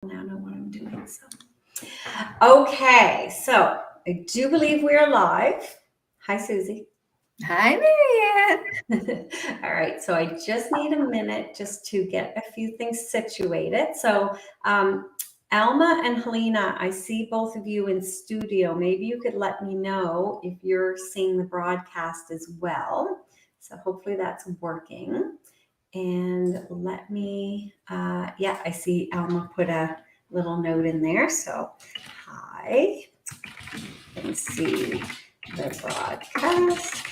Now know what I'm doing. Okay, so I do believe we are live. Hi, Susie. Hi, Marianne. All right, so I just need a minute just to get a few things situated. So, Alma and Helena, I see both of you in studio. Maybe you could let me know if you're seeing the broadcast as well. So hopefully that's working. And let me, yeah, I see Alma put a little note in there. So, hi, and see the broadcast.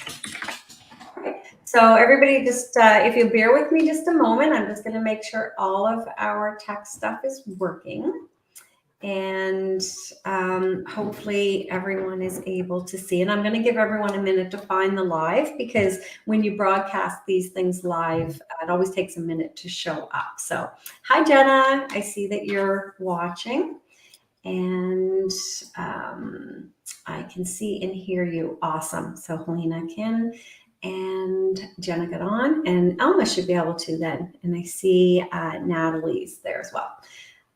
Okay. So everybody just, if you bear with me just a moment, I'm just going to make sure all of our tech stuff is working. And hopefully everyone is able to see. And I'm going to give everyone a minute to find the live, because when you broadcast these things live, it always takes a minute to show up. So hi, Jenna. I see that you're watching, and I can see and hear you. Awesome. So Helena can, and Jenna got on, and Elma should be able to then. And I see Natalie's there as well.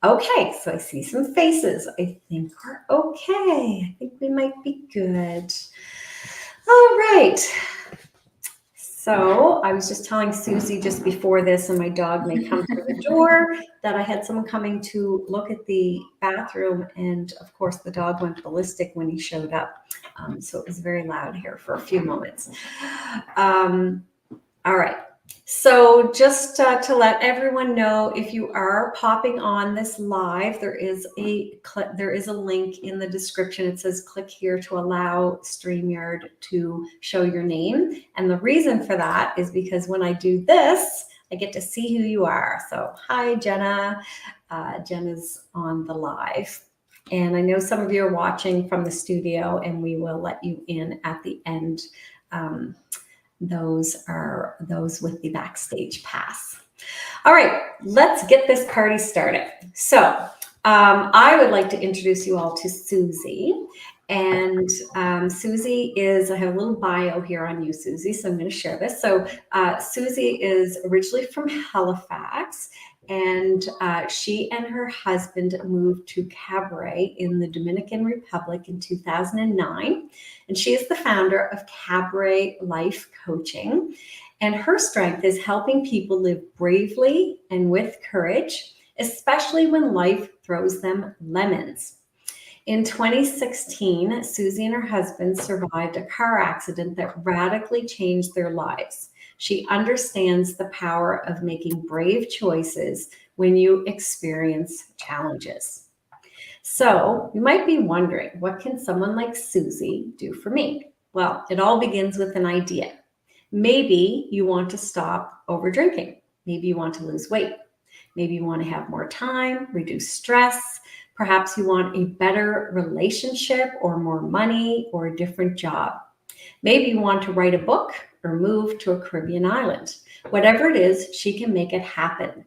Okay, so I see some faces. I think we're okay. I think we might be good. All right. So I was just telling Susie just before this, and my dog may come through the door, that I had someone coming to look at the bathroom, and of course the dog went ballistic when he showed up. So it was very loud here for a few moments. All right. So just to let everyone know, if you are popping on this live, there is a link in the description. It says click here to allow StreamYard to show your name. And the reason for that is because when I do this, I get to see who you are. So hi, Jenna. Jenna's on the live. And I know some of you are watching from the studio, and we will let you in at the end. Those are those with the backstage pass. All right, let's get this party started. So I would like to introduce you all to Susie. And Susie is, I have a little bio here on you, Susie, so I'm going to share this. So Susie is originally from Halifax, and she and her husband moved to Cabaret in the Dominican Republic in 2009. And she is the founder of Cabaret Life Coaching. And her strength is helping people live bravely and with courage, especially when life throws them lemons. In 2016, Susie and her husband survived a car accident that radically changed their lives. She understands the power of making brave choices when you experience challenges. So you might be wondering, what can someone like Susie do for me? Well, it all begins with an idea. Maybe you want to stop over drinking. Maybe you want to lose weight. Maybe you want to have more time, reduce stress. Perhaps you want a better relationship, or more money, or a different job. Maybe you want to write a book or move to a Caribbean island. Whatever it is, she can make it happen.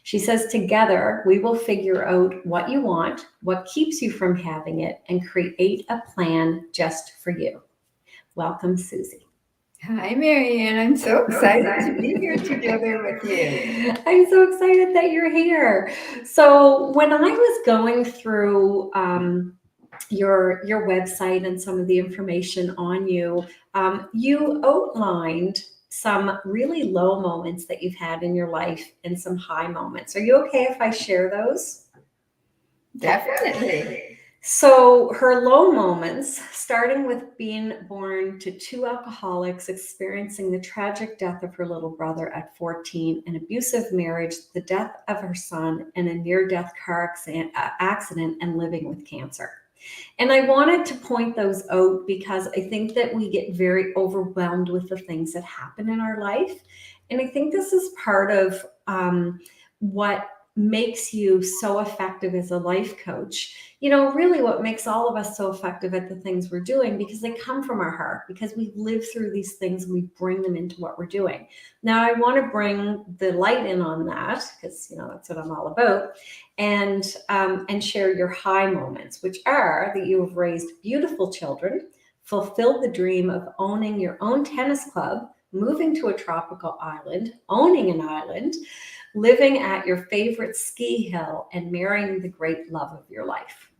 She says, together, we will figure out what you want, what keeps you from having it, and create a plan just for you. Welcome, Susie. Hi, Marianne. I'm so excited to be here together with you. I'm so excited that you're here. So when I was going through your website and some of the information on you, you outlined some really low moments that you've had in your life and some high moments. Are you okay if I share those? Definitely. So her low moments, starting with being born to two alcoholics, experiencing the tragic death of her little brother at 14, an abusive marriage, the death of her son, and a near-death car accident, and living with cancer. And I wanted to point those out because I think that we get very overwhelmed with the things that happen in our life. And I think this is part of what makes you so effective as a life coach. You know, really what makes all of us so effective at the things we're doing, because they come from our heart, because we live through these things and we bring them into what we're doing. Now, I want to bring the light in on that, because, you know, that's what I'm all about, and share your high moments, which are that you have raised beautiful children, fulfilled the dream of owning your own tennis club, moving to a tropical island, owning an island, living at your favorite ski hill, and marrying the great love of your life.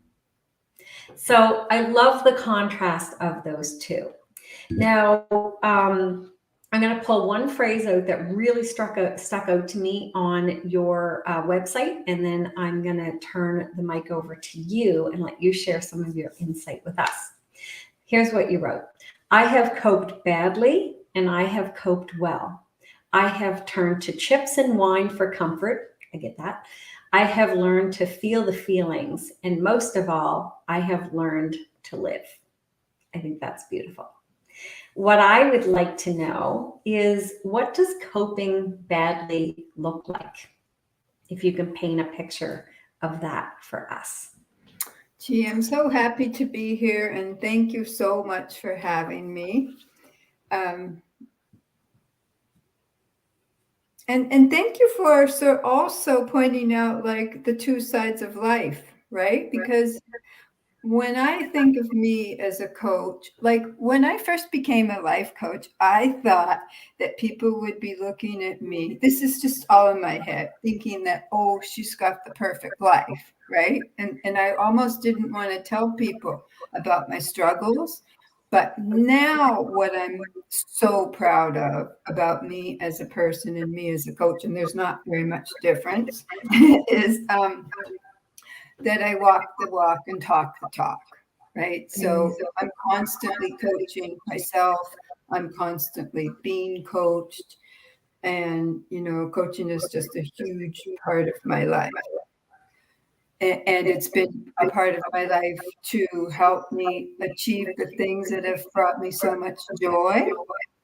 So I love the contrast of those two. Now, I'm going to pull one phrase out that really stuck out to me on your website, and then I'm going to turn the mic over to you and let you share some of your insight with us. Here's what you wrote. I have coped badly, and I have coped well. I have turned to chips and wine for comfort. I get that. I have learned to feel the feelings, and most of all, I have learned to live. I think that's beautiful. What I would like to know is, what does coping badly look like? If you can paint a picture of that for us. Gee, I'm so happy to be here, and thank you so much for having me. And thank you for also pointing out like the two sides of life, right? Because when I think of me as a coach, like when I first became a life coach, I thought that people would be looking at me. This is just all in my head, thinking that, oh, she's got the perfect life, right? And I almost didn't want to tell people about my struggles. But now what I'm so proud of about me as a person and me as a coach, and there's not very much difference, is that I walk the walk and talk the talk, right? So I'm constantly coaching myself. I'm constantly being coached. And, coaching is just a huge part of my life. And it's been a part of my life to help me achieve the things that have brought me so much joy.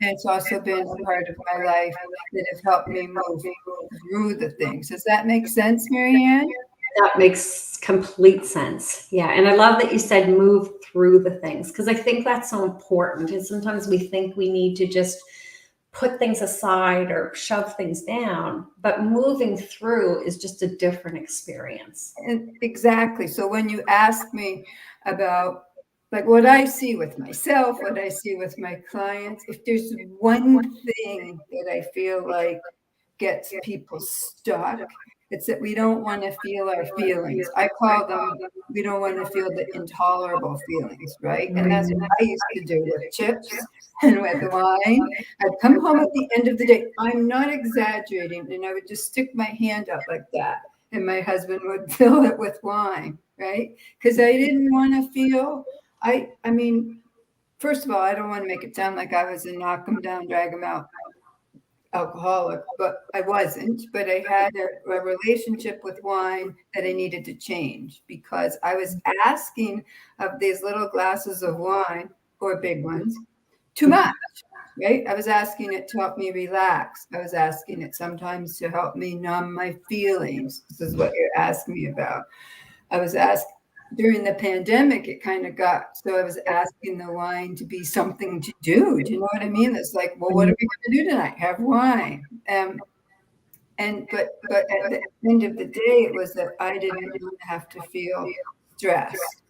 And it's also been a part of my life that have helped me move through the things. Does that make sense, Marianne? That makes complete sense. Yeah. And I love that you said move through the things, because I think that's so important. And sometimes we think we need to just put things aside or shove things down, but moving through is just a different experience. And exactly. So when you ask me about like what I see with myself, what I see with my clients, if there's one thing that I feel like gets people stuck, it's that we don't want to feel our feelings. I call them, we don't want to feel the intolerable feelings, right? And that's what I used to do with chips and with wine. I'd come home at the end of the day. I'm not exaggerating. And I would just stick my hand out like that. And my husband would fill it with wine, right? Because I didn't want to feel, I mean, first of all, I don't want to make it sound like I was a knock them down, drag them out alcoholic, but I wasn't. But I had a relationship with wine that I needed to change, because I was asking of these little glasses of wine, or big ones, too much, right? I was asking it to help me relax. I was asking it sometimes to help me numb my feelings. This is what you're asking me about. I was asked during the pandemic, it kind of got, so I was asking the wine to be something to do. Do you know what I mean? It's like, well, what are we going to do tonight? Have wine. But at the end of the day, it was that I didn't want to have to feel stressed.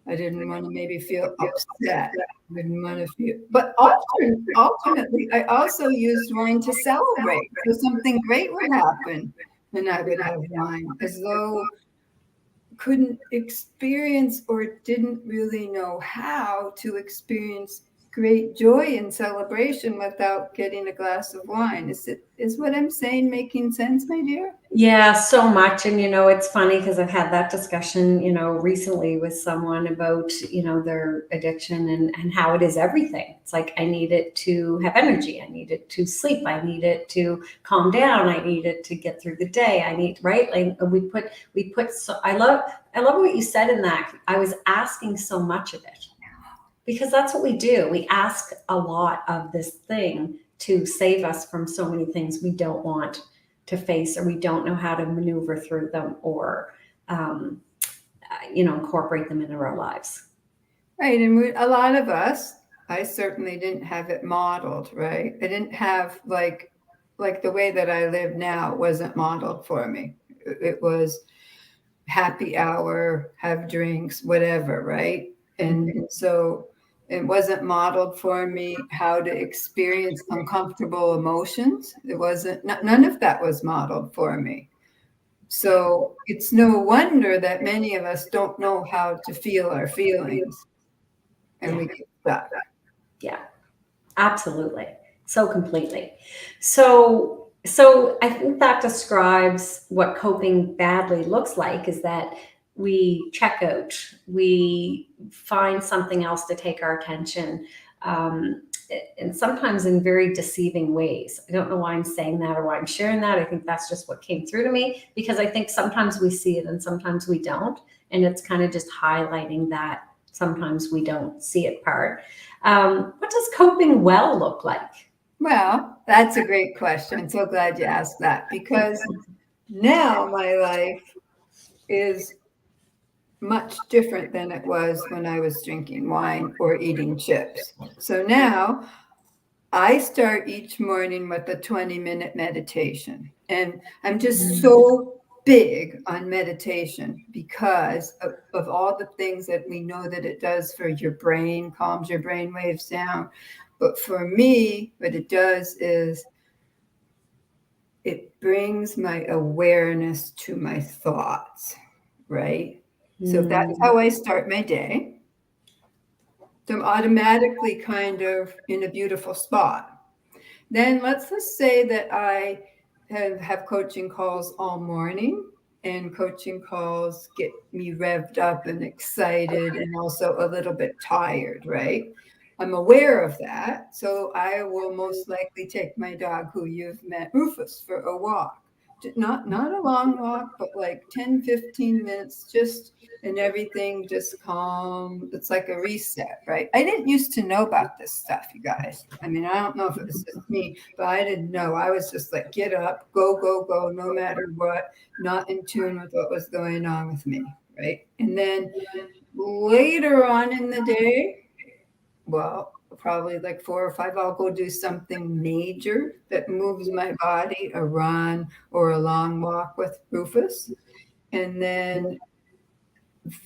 I didn't want to maybe feel upset. I didn't want to feel, but ultimately, I also used wine to celebrate. So something great would happen, and I would have wine, as though couldn't experience or didn't really know how to experience great joy and celebration without getting a glass of wine. Is what I'm saying making sense, my dear? Yeah, so much. And, it's funny because I've had that discussion, recently with someone about, their addiction and how it is everything. It's like, I need it to have energy. I need it to sleep. I need it to calm down. I need it to get through the day. Right? Like we put, so I love what you said in that. I was asking so much of it, because that's what we do. We ask a lot of this thing to save us from so many things we don't want to face, or we don't know how to maneuver through them, or incorporate them into our lives. Right. And a lot of us, I certainly didn't have it modeled, right? I didn't have like the way that I live now wasn't modeled for me. It was happy hour, have drinks, whatever, right? And so It wasn't modeled for me how to experience uncomfortable emotions. It wasn't, none of that was modeled for me. So it's no wonder that many of us don't know how to feel our feelings, and we get stuck. Yeah, absolutely. So completely. So I think that describes what coping badly looks like, is that we check out, we find something else to take our attention, um, and sometimes in very deceiving ways. I don't know why I'm saying that or why I'm sharing that. I think that's just what came through to me, because I think sometimes we see it and sometimes we don't. And it's kind of just highlighting that sometimes we don't see it part. What does coping well look like? Well, that's a great question. I'm so glad you asked that, because now my life is much different than it was when I was drinking wine or eating chips. So now I start each morning with a 20-minute meditation. And I'm just so big on meditation because of all the things that we know that it does for your brain, calms your brain waves down. But for me, what it does is it brings my awareness to my thoughts, right? So that's how I start my day. So I'm automatically kind of in a beautiful spot. Then let's just say that I have coaching calls all morning, and coaching calls get me revved up and excited and also a little bit tired, right? I'm aware of that. So I will most likely take my dog, who you've met, Rufus, for a walk. Not a long walk, but like 10, 15 minutes, just, and everything just calm. It's like a reset, right? I didn't used to know about this stuff, you guys. I mean, I don't know if it was just me, but I didn't know. I was just like, get up, go, go, go, no matter what, not in tune with what was going on with me, right? And then later on in the day, well, probably like 4 or 5, I'll go do something major that moves my body, a run or a long walk with Rufus. And then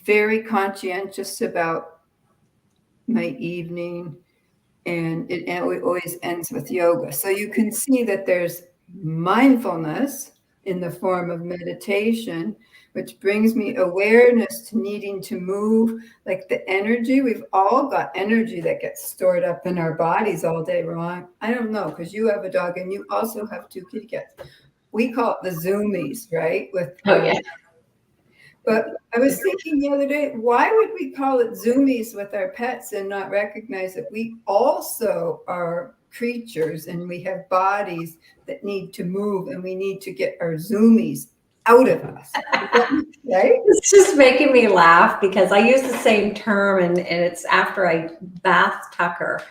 very conscientious about my evening, and it always ends with yoga. So you can see that there's mindfulness in the form of meditation, which brings me awareness to needing to move, like the energy. We've all got energy that gets stored up in our bodies all day long. I don't know, because you have a dog and you also have 2 kitty cats. We call it the zoomies, right? Oh, yeah. But I was thinking the other day, why would we call it zoomies with our pets and not recognize that we also are creatures and we have bodies that need to move, and we need to get our zoomies out of us, right? It's just making me laugh because I use the same term, and it's after I bath Tucker.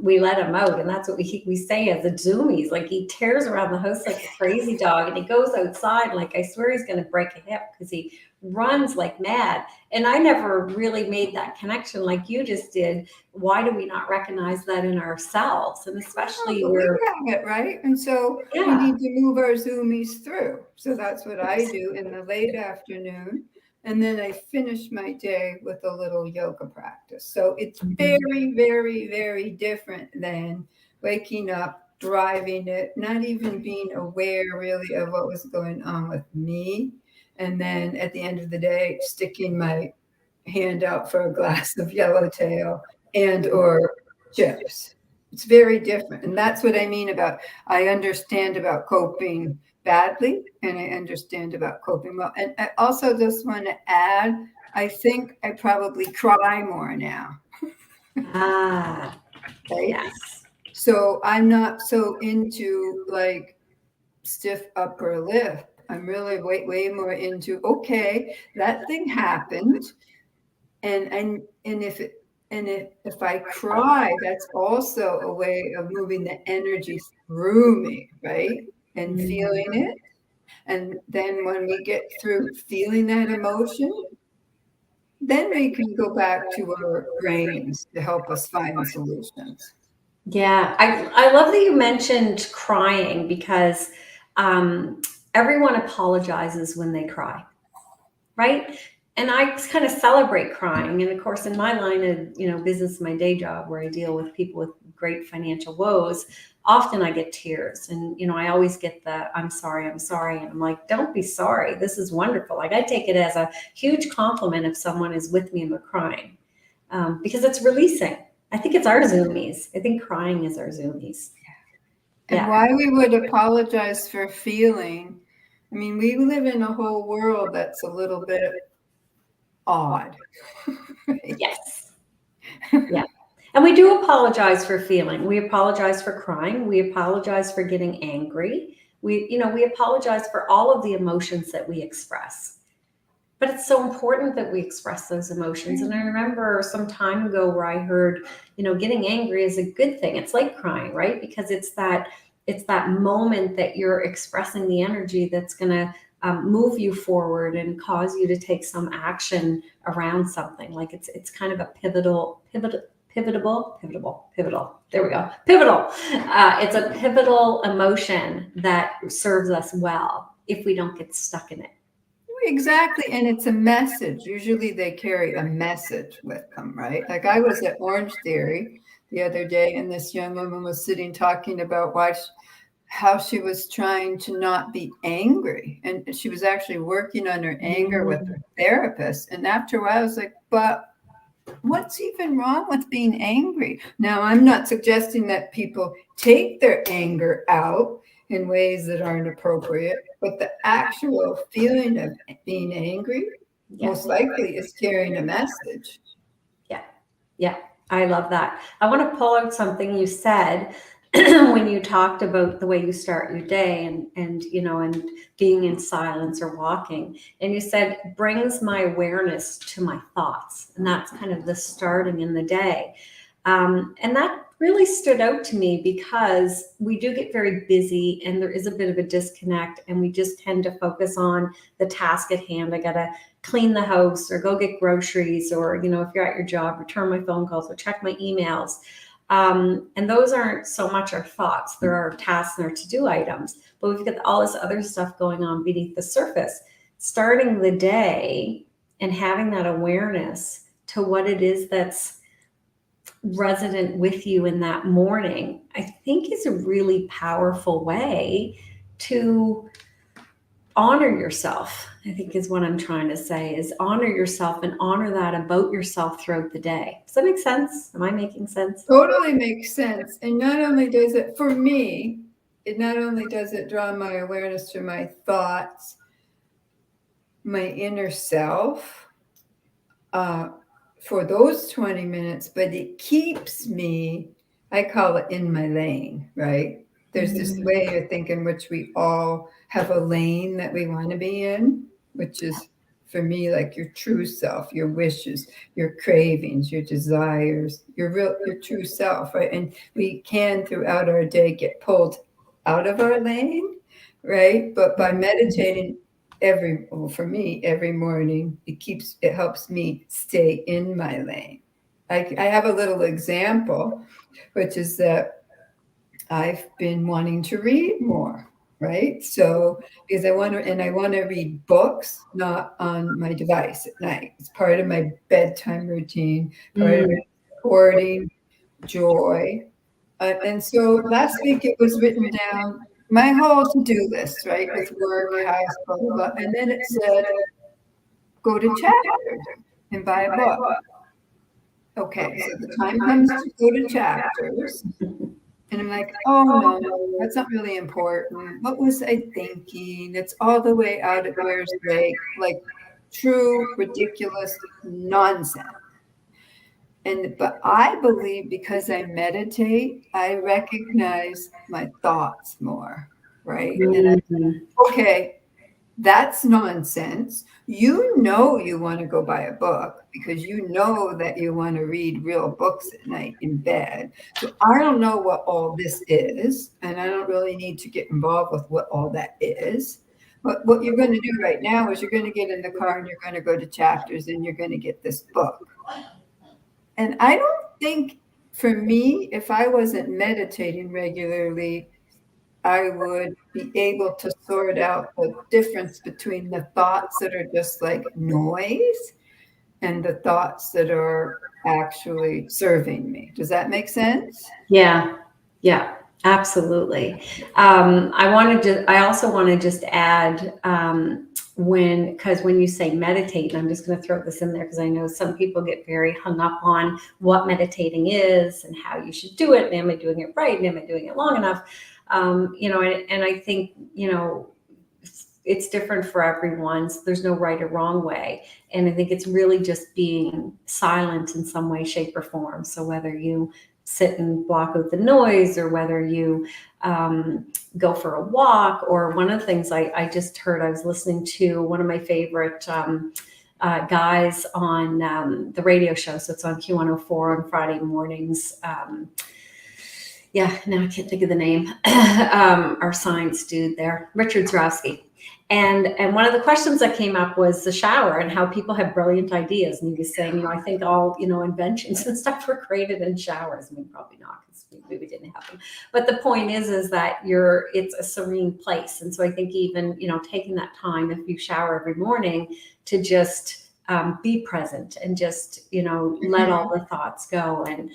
We let him out, and that's what we say as a zoomies. Like, he tears around the house like a crazy dog, and he goes outside. Like, I swear he's going to break a hip because he runs like mad. And I never really made that connection like you just did. Why do we not recognize that in ourselves? And especially We where, have it, right? And so we yeah, need to move our zoomies through. So that's what I do in the late afternoon. And then I finish my day with a little yoga practice. So it's very, very, very different than waking up, driving it, not even being aware really of what was going on with me. And then at the end of the day, sticking my hand out for a glass of yellowtail and or chips. It's very different. And that's what I mean about, I understand about coping badly and I understand about coping well. And I also just want to add, I think I probably cry more now, ah, right? yes. So I'm not so into like stiff upper lip. I'm really way more into, okay, that thing happened. And if I cry, that's also a way of moving the energy through me, right? And feeling it. And then when we get through feeling that emotion, then we can go back to our brains to help us find solutions. Yeah, I love that you mentioned crying, because um, everyone apologizes when they cry, right? and I kind of celebrate crying. And of course, in my line of business, my day job, where I deal with people with great financial woes, often I get tears. And I always get the I'm sorry," and I'm like, "Don't be sorry. This is wonderful." Like, I take it as a huge compliment if someone is with me and they're crying, because it's releasing. I think it's our zoomies. I think crying is our zoomies. And Yeah. why we would apologize for feeling. I mean, we live in a whole world that's a little bit odd. Yes. Yeah. And we do apologize for feeling. We apologize for crying. We apologize for getting angry. We apologize for all of the emotions that we express. But it's so important that we express those emotions. And I remember some time ago where I heard, getting angry is a good thing. It's like crying, right? Because it's that moment that you're expressing the energy that's going to move you forward and cause you to take some action around something. Like, it's kind of a pivotal. There we go. Pivotal. It's a pivotal emotion that serves us well if we don't get stuck in it. Exactly. And it's a message. Usually they carry a message with them, right? Like, I was at Orange Theory the other day, and this young woman was sitting talking about how she was trying to not be angry. And she was actually working on her anger with her therapist. And after a while, I was like, but what's even wrong with being angry? Now, I'm not suggesting that people take their anger out in ways that aren't appropriate, but the actual feeling of being angry most likely is carrying a message. Yeah, I love that. I want to pull out something you said when you talked about the way you start your day and being in silence or walking. And you said brings my awareness to my thoughts, and that's kind of the starting in the day. And that really stood out to me because we do get very busy and there is a bit of a disconnect, and we just tend to focus on the task at hand. I got to clean the house or go get groceries, or, if you're at your job, return my phone calls or check my emails. And those aren't so much our thoughts. There are tasks and our to-do items, but we've got all this other stuff going on beneath the surface. Starting the day and having that awareness to what it is that's resident with you in that morning, I think is a really powerful way to honor yourself. I think is what I'm trying to say, is honor yourself and honor that about yourself throughout the day. Does that make sense? Am I making sense? Totally makes sense. And not only does it, for me, it not only does it draw my awareness to my thoughts, my inner self, for those 20 minutes, but it keeps me, I call it in my lane, right? There's this way I think in which we all have a lane that we want to be in, which is for me like your true self, your wishes, your cravings, your desires, your true self, right? And we can throughout our day get pulled out of our lane, right? But by meditating for me, every morning, it helps me stay in my lane. I have a little example, which is that I've been wanting to read more, right? So because I want to read books, not on my device at night. It's part of my bedtime routine, part of it supporting joy. And so last week it was written down, my whole to-do list, right, with work, house, blah, blah, blah. And then it said, go to Chapters and buy a book. Okay, so the time comes to go to Chapters. And I'm like, oh, no, that's not really important. What was I thinking? It's all the way out at Weir's Lake, like true, ridiculous nonsense. But I believe because I meditate, I recognize my thoughts more, right? And okay, that's nonsense. You want to go buy a book because you know that you want to read real books at night in bed. So I don't know what all this is, and I don't really need to get involved with what all that is. But what you're going to do right now is you're going to get in the car and you're going to go to Chapters and you're going to get this book. And I don't think, for me, if I wasn't meditating regularly, I would be able to sort out the difference between the thoughts that are just like noise and the thoughts that are actually serving me. Does that make sense? Yeah, yeah, absolutely. I also want to just add, because when you say meditate, and I'm just going to throw this in there because I know some people get very hung up on what meditating is and how you should do it. And am I doing it right? And am I doing it long enough? And I think, it's different for everyone. So there's no right or wrong way. And I think it's really just being silent in some way, shape, or form. So whether you sit and block out the noise, or whether you go for a walk, or one of the things I just heard, I was listening to one of my favorite guys on the radio show. So it's on Q104 on Friday mornings. Yeah, now I can't think of the name. Our science dude there, Richard Zrowski. And one of the questions that came up was the shower and how people have brilliant ideas. And he was saying, I think all, inventions and stuff were created in showers. I mean, probably not, because we didn't have them. But the point is that it's a serene place. And so I think even, taking that time, if you shower every morning, to just be present and just, let all the thoughts go, and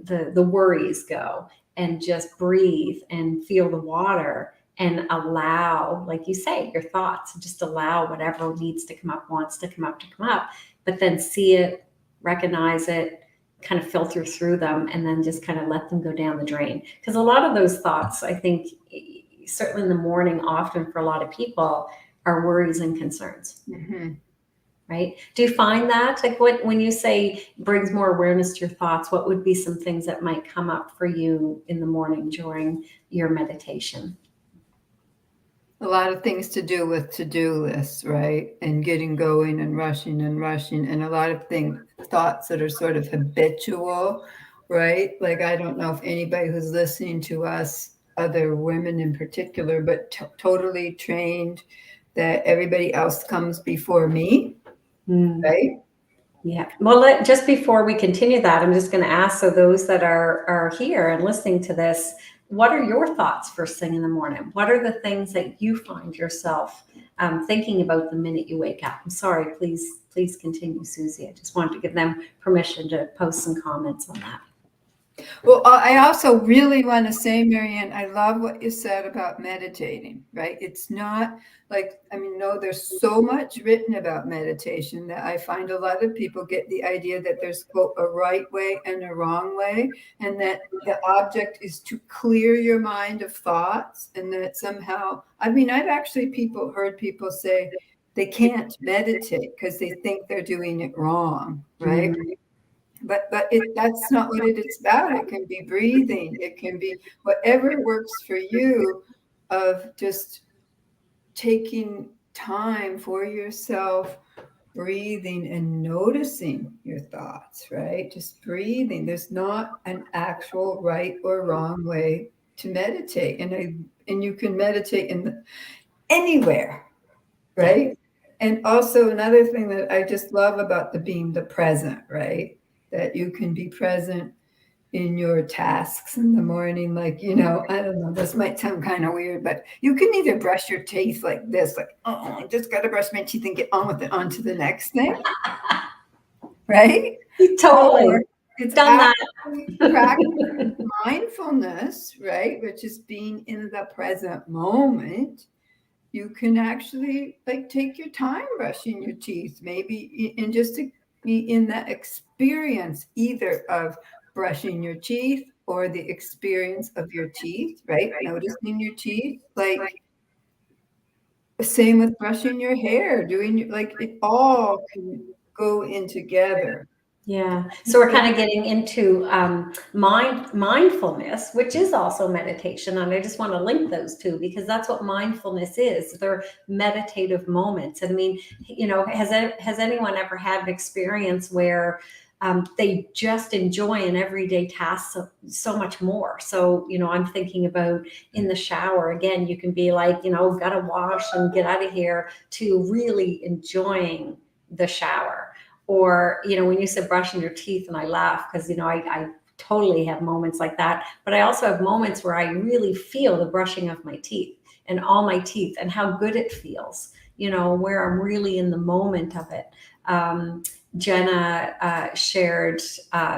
the worries go, and just breathe and feel the water, and allow, like you say, your thoughts, just allow whatever needs to come up, wants to come up, but then see it, recognize it, kind of filter through them, and then just kind of let them go down the drain. Because a lot of those thoughts, I think, certainly in the morning, often for a lot of people, are worries and concerns. Mm-hmm. Right? Do you find that, like, when you say brings more awareness to your thoughts, what would be some things that might come up for you in the morning during your meditation? A lot of things to do with to-do lists, right? And getting going and rushing, and a lot of thoughts that are sort of habitual, right? Like, I don't know if anybody who's listening to us, other women in particular, but totally trained that everybody else comes before me, right? Yeah. Well, just before we continue that, I'm just going to ask, so those that are here and listening to this, what are your thoughts first thing in the morning? What are the things that you find yourself thinking about the minute you wake up? I'm sorry, please continue, Susy. I just wanted to give them permission to post some comments on that. Well, I also really want to say, Marianne, I love what you said about meditating, right? It's not like, no, there's so much written about meditation that I find a lot of people get the idea that there's, quote, a right way and a wrong way, and that the object is to clear your mind of thoughts, and that somehow, I've actually heard people say they can't meditate because they think they're doing it wrong, right? Mm-hmm. But that's not what it's about. It can be breathing. It can be whatever works for you, of just taking time for yourself, breathing and noticing your thoughts, right? Just breathing. There's not an actual right or wrong way to meditate. And you can meditate anywhere, right? And also another thing that I just love about being the present, right? That you can be present in your tasks in the morning. Like, I don't know, this might sound kind of weird, but you can either brush your teeth like this, like, oh, I just got to brush my teeth and get on with it, on to the next thing. Right? Totally. Or it's done that. Practicing mindfulness, right? Which is being in the present moment. You can actually take your time brushing your teeth, maybe, and just to be in that experience, either of brushing your teeth or the experience of your teeth, right? Noticing your teeth, same with brushing your hair, it all can go in together. Yeah. So we're kind of getting into mindfulness, which is also meditation. And I just want to link those two, because that's what mindfulness is. They're meditative moments. And has anyone ever had an experience where they just enjoy an everyday task so much more? So, I'm thinking about in the shower, again, you can be like, gotta wash and get out of here, to really enjoying the shower. Or, when you said brushing your teeth, and I laugh because, I totally have moments like that, but I also have moments where I really feel the brushing of my teeth and all my teeth and how good it feels, where I'm really in the moment of it. Jenna shared,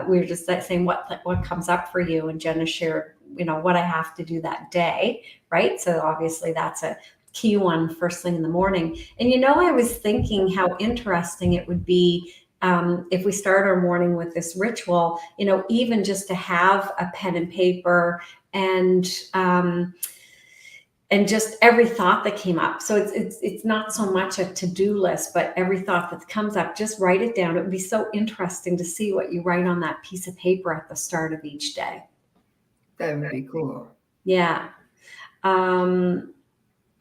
we were just saying what comes up for you, and Jenna shared, what I have to do that day, right? So obviously that's a key one first thing in the morning. And I was thinking how interesting it would be if we start our morning with this ritual, even just to have a pen and paper and just every thought that came up. So it's not so much a to-do list, but every thought that comes up, just write it down. It would be so interesting to see what you write on that piece of paper at the start of each day. That would be cool. Yeah.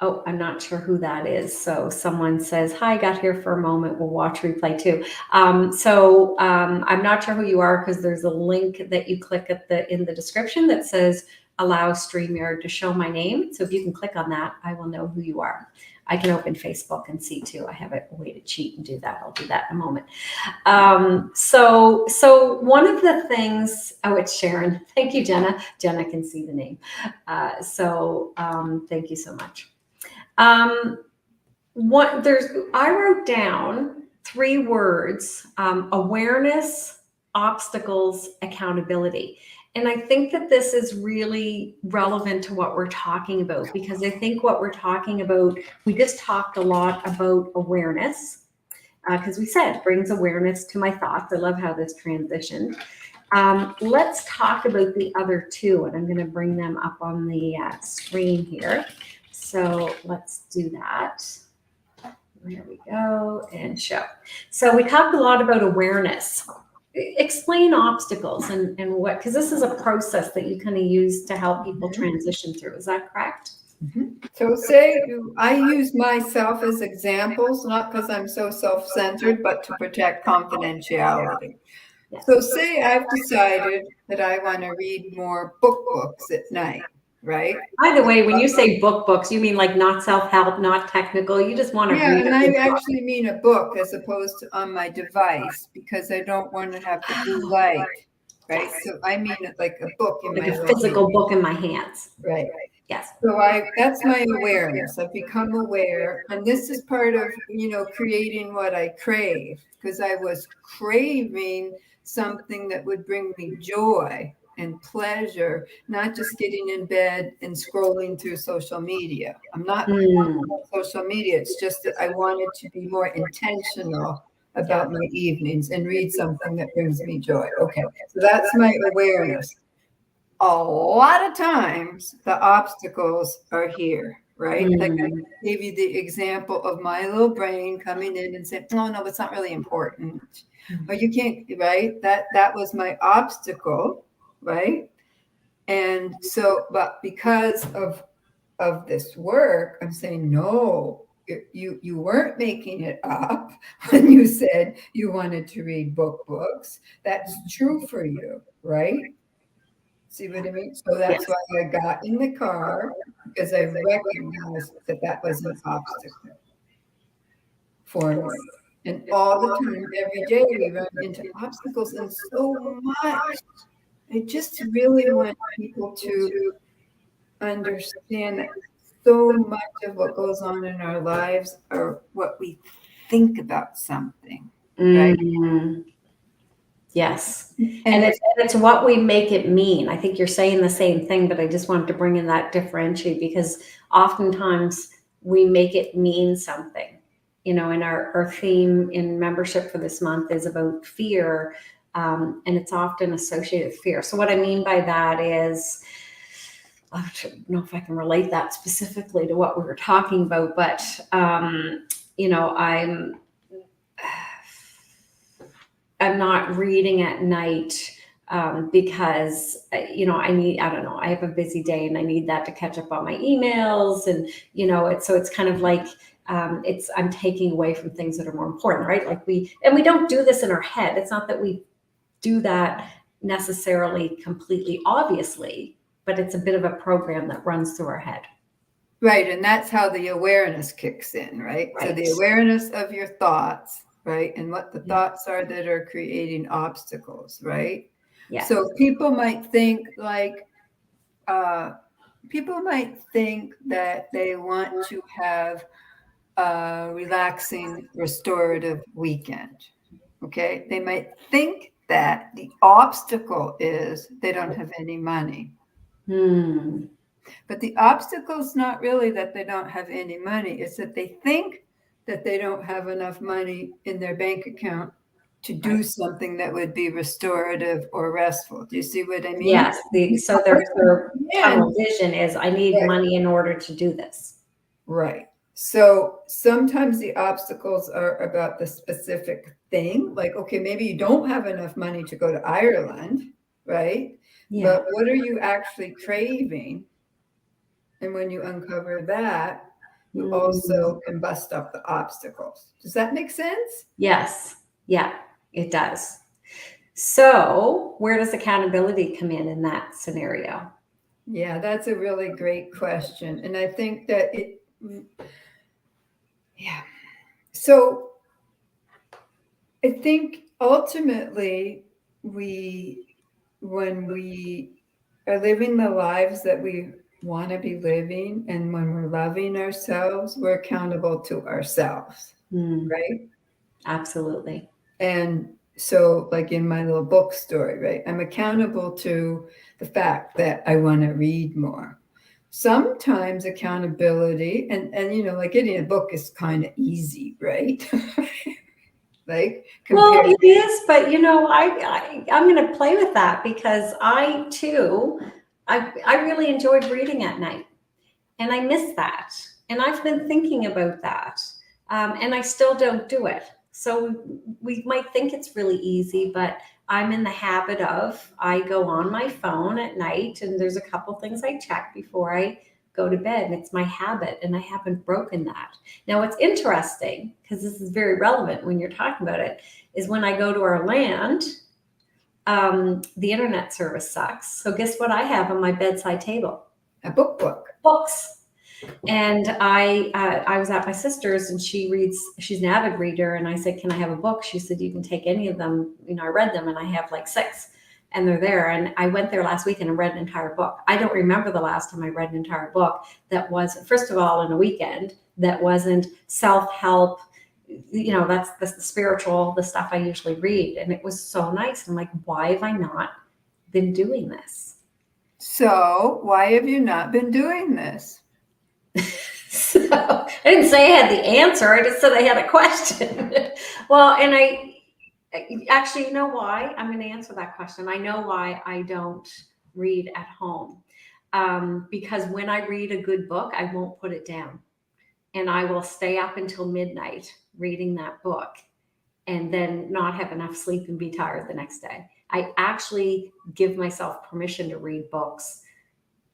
Oh, I'm not sure who that is. So someone says, hi, got here for a moment. We'll watch replay too. I'm not sure who you are, because there's a link that you click in the description that says allow StreamYard to show my name. So if you can click on that, I will know who you are. I can open Facebook and see too. I have a way to cheat and do that. I'll do that in a moment. So one of the things, it's Sharon. Thank you, Jenna. Jenna can see the name. Thank you so much. I wrote down 3 words: awareness, obstacles, accountability. And I think that this is really relevant to what we're talking about, because I think what we're talking about, we just talked a lot about awareness, because we said it brings awareness to my thoughts. I love how this transitioned. Let's talk about the other 2, and I'm going to bring them up on the screen here. So let's do that. There we go, and show. So we talked a lot about awareness. Explain obstacles and what, because this is a process that you kind of use to help people transition through. Is that correct? Mm-hmm. So say I use myself as examples, not because I'm so self-centered, but to protect confidentiality. Yes. So say I've decided that I want to read more books at night, right? By the way, when you say books, you mean like not self-help, not technical. You just want to read. Yeah, and I actually mean a book as opposed to on my device, because I don't want to have the blue light, right? Yes. So I mean it like a book in like my a physical book in my hands. Right. Yes. So that's my awareness. I've become aware, and this is part of creating what I crave, because I was craving something that would bring me joy and pleasure, not just getting in bed and scrolling through social media. I'm not social media. It's just that I wanted to be more intentional about my evenings and read something that brings me joy. Okay, so that's my awareness. A lot of times the obstacles are here, right? Like I gave you the example of my little brain coming in and saying, oh no, it's not really important. Or you can't, right? That was my obstacle, right? And so, but because of this work, I'm saying, no, you weren't making it up when you said you wanted to read books. That's true for you, right? See what I mean? So that's why I got in the car, because I recognized that was an obstacle for me. And all the time, every day, we run into obstacles, and so much. I just really want people to understand that so much of what goes on in our lives are what we think about something, right? Yes. And it's what we make it mean. I think you're saying the same thing, but I just wanted to bring in that differentiate, because oftentimes we make it mean something. And our theme in membership for this month is about fear, and it's often associated with fear. So what I mean by that is, I don't know if I can relate that specifically to what we were talking about, but I'm not reading at night because I have a busy day and I need that to catch up on my emails, and it's kind of like I'm taking away from things that are more important, right? Like we don't do this in our head. It's not that we do that necessarily completely obviously, but it's a bit of a program that runs through our head. Right, and that's how the awareness kicks in, right? So the awareness of your thoughts, right? And what the thoughts are that are creating obstacles, right? Yeah. So people might think like, that they want to have a relaxing, restorative weekend. Okay. They might think that the obstacle is they don't have any money. Hmm. But the obstacle is not really that they don't have any money. It's that they think that they don't have enough money in their bank account to do Right. something that would be restorative or restful. Do you see what I mean? Yes. So their And tunnel vision is, I need right, money in order to do this. right. So sometimes the obstacles are about the specific thing. Like, okay, maybe you don't have enough money to go to Ireland, right? Yeah. But what are you actually craving? And when you uncover that, you Mm. also can bust up the obstacles. Does that make sense? Yes. Yeah, it does. So where does accountability come in that scenario? Yeah, that's a really great question. And I think that yeah. So I think ultimately when we are living the lives that we want to be living and when we're loving ourselves, we're accountable to ourselves, Mm. right? Absolutely. And so, like in my little book story, right, I'm accountable to the fact that I want to read more. Sometimes accountability, and like getting a book is kind of easy, right? Like Well, compared. it is, but I'm going to play with that because I too, I really enjoyed reading at night, and I miss that, and I've been thinking about that, and I still don't do it. So we might think it's really easy, but I'm in the habit of I go on my phone at night, and there's a couple things I check before I go to bed, and it's my habit, and I haven't broken that. Now, what's interesting, because this is very relevant when you're talking about it, is when I go to our land, the internet service sucks. So guess what I have on my bedside table? A book. Books. And I was at my sister's and she's an avid reader. And I said, can I have a book? She said, you can take any of them. I read them and I have like 6 and they're there. And I went there last weekend and read an entire book. I don't remember the last time I read an entire book that was, first of all, in a weekend, that wasn't self-help. That's the spiritual, the stuff I usually read. And it was so nice. I'm like, why have I not been doing this? So why have you not been doing this? So I didn't say I had the answer. I just said I had a question. Well, and I actually, you know why? I'm going to answer that question. I know why I don't read at home. Because when I read a good book, I won't put it down. And I will stay up until midnight reading that book and then not have enough sleep and be tired the next day. I actually give myself permission to read books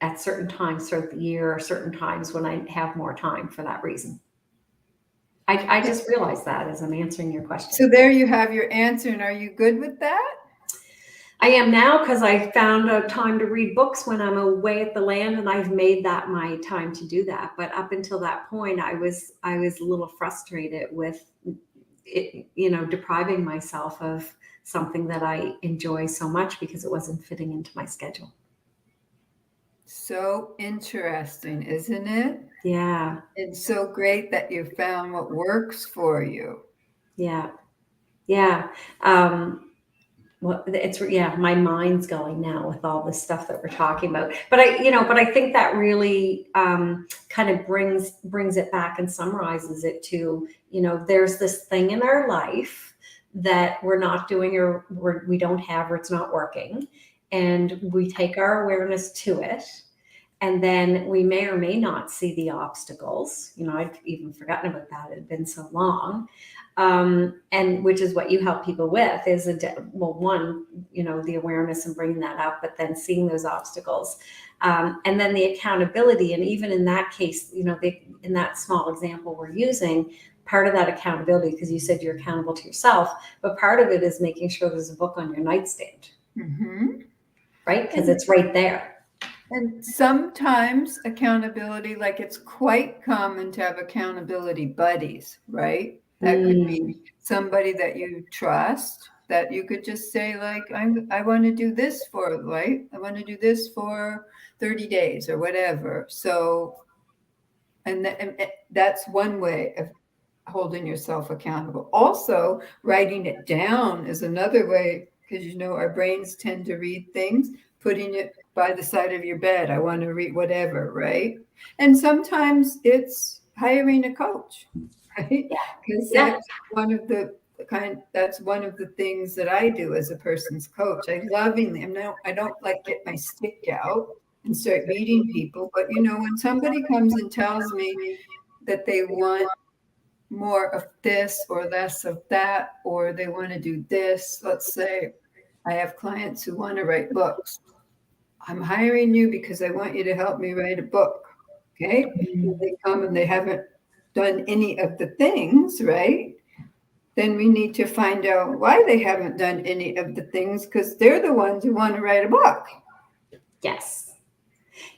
at certain times throughout the year or certain times when I have more time for that reason. I just realized that as I'm answering your question. So there you have your answer. And are you good with that? I am now because I found a time to read books when I'm away at the land, and I've made that my time to do that. But up until that point, I was a little frustrated with it, depriving myself of something that I enjoy so much because it wasn't fitting into my schedule. So interesting, isn't it? Yeah. It's so great that you found what works for you. Yeah. Yeah. Well, my mind's going now with all this stuff that we're talking about. But I think that really kind of brings it back and summarizes it to, there's this thing in our life that we're not doing or we don't have or it's not working, and we take our awareness to it. And then we may or may not see the obstacles. I've even forgotten about that. It had been so long. And which is what you help people with is one, the awareness and bringing that up, but then seeing those obstacles. And then the accountability. And even in that case, in that small example we're using, part of that accountability, because you said you're accountable to yourself, but part of it is making sure there's a book on your nightstand, right? Because it's right there. And sometimes accountability, like it's quite common to have accountability buddies, right? That could be somebody that you trust that you could just say, like, I want to do this for, right? I want to do this for 30 days or whatever. So, and that's one way of holding yourself accountable. Also, writing it down is another way, because our brains tend to read things, putting it by the side of your bed. I want to read whatever, right? And sometimes it's hiring a coach, right? Because Yeah. that's one of the things that I do as a person's coach. I lovingly, I don't like get my stick out and start meeting people, but when somebody comes and tells me that they want more of this or less of that, or they want to do this. Let's say I have clients who want to write books. I'm hiring you because I want you to help me write a book. Okay. If they come and they haven't done any of the things, right? Then we need to find out why they haven't done any of the things, because they're the ones who want to write a book. Yes.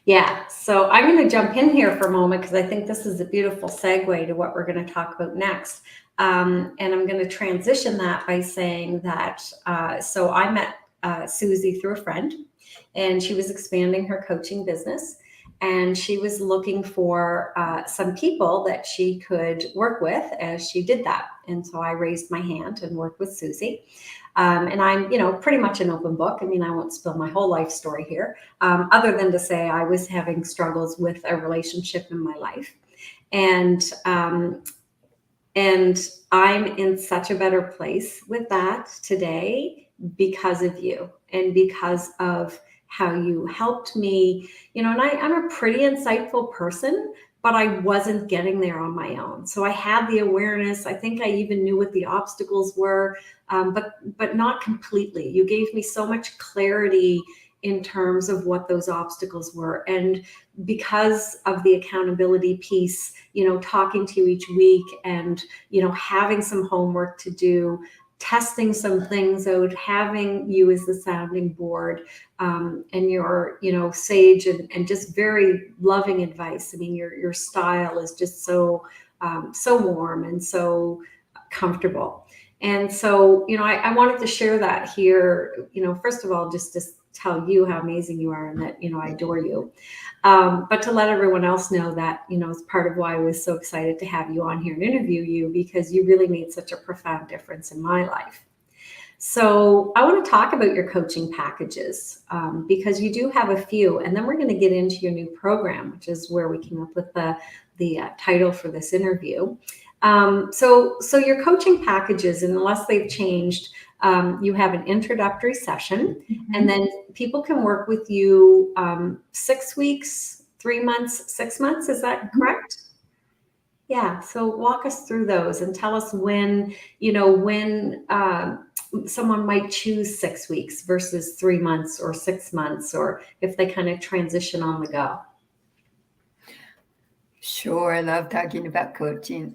Yeah. So I'm going to jump in here for a moment because I think this is a beautiful segue to what we're going to talk about next. And I'm going to transition that by saying that, so I met Susy through a friend, and she was expanding her coaching business. And she was looking for some people that she could work with as she did that. And so I raised my hand and worked with Susy. And I'm, pretty much an open book. I mean, I won't spill my whole life story here, other than to say I was having struggles with a relationship in my life. And I'm in such a better place with that today because of you and because of how you helped me, and I'm a pretty insightful person, but I wasn't getting there on my own. So I had the awareness. I think I even knew what the obstacles were, but not completely. You gave me so much clarity in terms of what those obstacles were. And because of the accountability piece, talking to you each week and, having some homework to do, testing some things out, having you as the sounding board, and your, sage and just very loving advice. I mean, your style is just so warm and so comfortable. And so, I wanted to share that here, first of all, just to tell you how amazing you are and that, I adore you. But to let everyone else know that, it's part of why I was so excited to have you on here and interview you, because you really made such a profound difference in my life. So I want to talk about your coaching packages, because you do have a few, and then we're going to get into your new program, which is where we came up with the title for this interview. So your coaching packages, unless they've changed, you have an introductory session, and then people can work with you 6 weeks, 3 months, 6 months. Is that correct? Yeah. So walk us through those and tell us when someone might choose 6 weeks versus 3 months or 6 months, or if they kind of transition on the go. Sure. I love talking about coaching.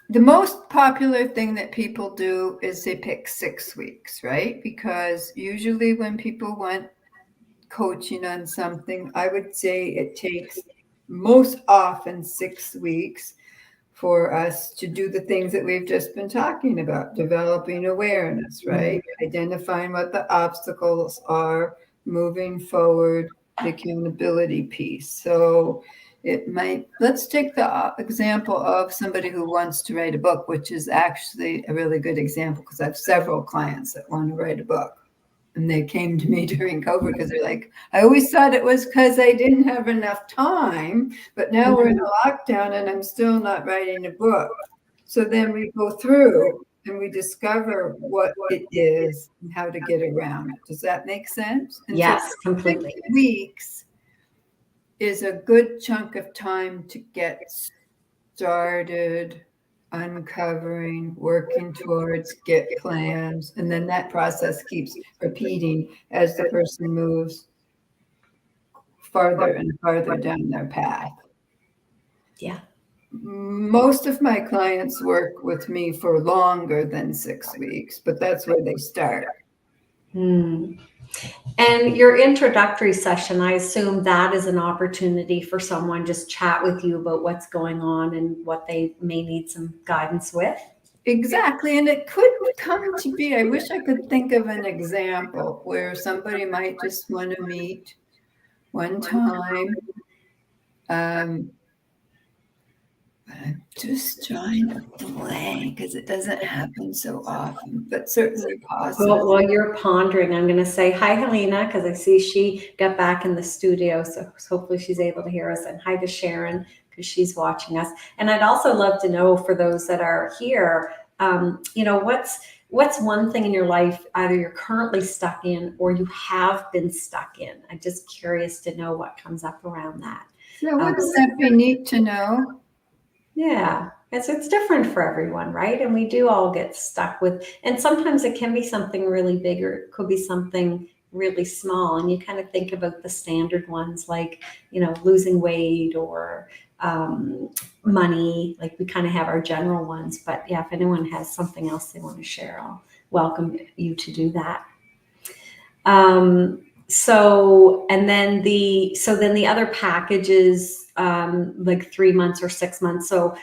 The most popular thing that people do is they pick 6 weeks, right? Because usually when people want coaching on something, I would say it takes most often 6 weeks for us to do the things that we've just been talking about, developing awareness, right? Identifying what the obstacles are, moving forward, the accountability piece. So let's take the example of somebody who wants to write a book, which is actually a really good example because I have several clients that want to write a book. And they came to me during COVID because they're like, I always thought it was because I didn't have enough time, but now we're in a lockdown and I'm still not writing a book. So then we go through and we discover what it is and how to get around it. Does that make sense? And yes, so completely. 6 weeks is a good chunk of time to get started, uncovering, working towards, get plans, and then that process keeps repeating as the person moves farther and farther down their path. Yeah. Most of my clients work with me for longer than 6 weeks, but that's where they start. And your introductory session, I assume that is an opportunity for someone just chat with you about what's going on and what they may need some guidance with. exactly. And it could come to be, I wish I could think of an example where somebody might just want to meet one time. I'm just trying to blank because it doesn't happen so often, but certainly possible. Well, while you're pondering, I'm going to say hi, Helena, because I see she got back in the studio. So hopefully she's able to hear us. And hi to Sharon, because she's watching us. And I'd also love to know, for those that are here, what's one thing in your life either you're currently stuck in or you have been stuck in? I'm just curious to know what comes up around that. So wouldn't that be neat to know? Yeah, it's different for everyone, right? And we do all get stuck with, and sometimes it can be something really big or it could be something really small. And you kind of think about the standard ones like, losing weight or money. Like we kind of have our general ones. But yeah, if anyone has something else they want to share, I'll welcome you to do that. Then the other packages, like 3 months or 6 months. So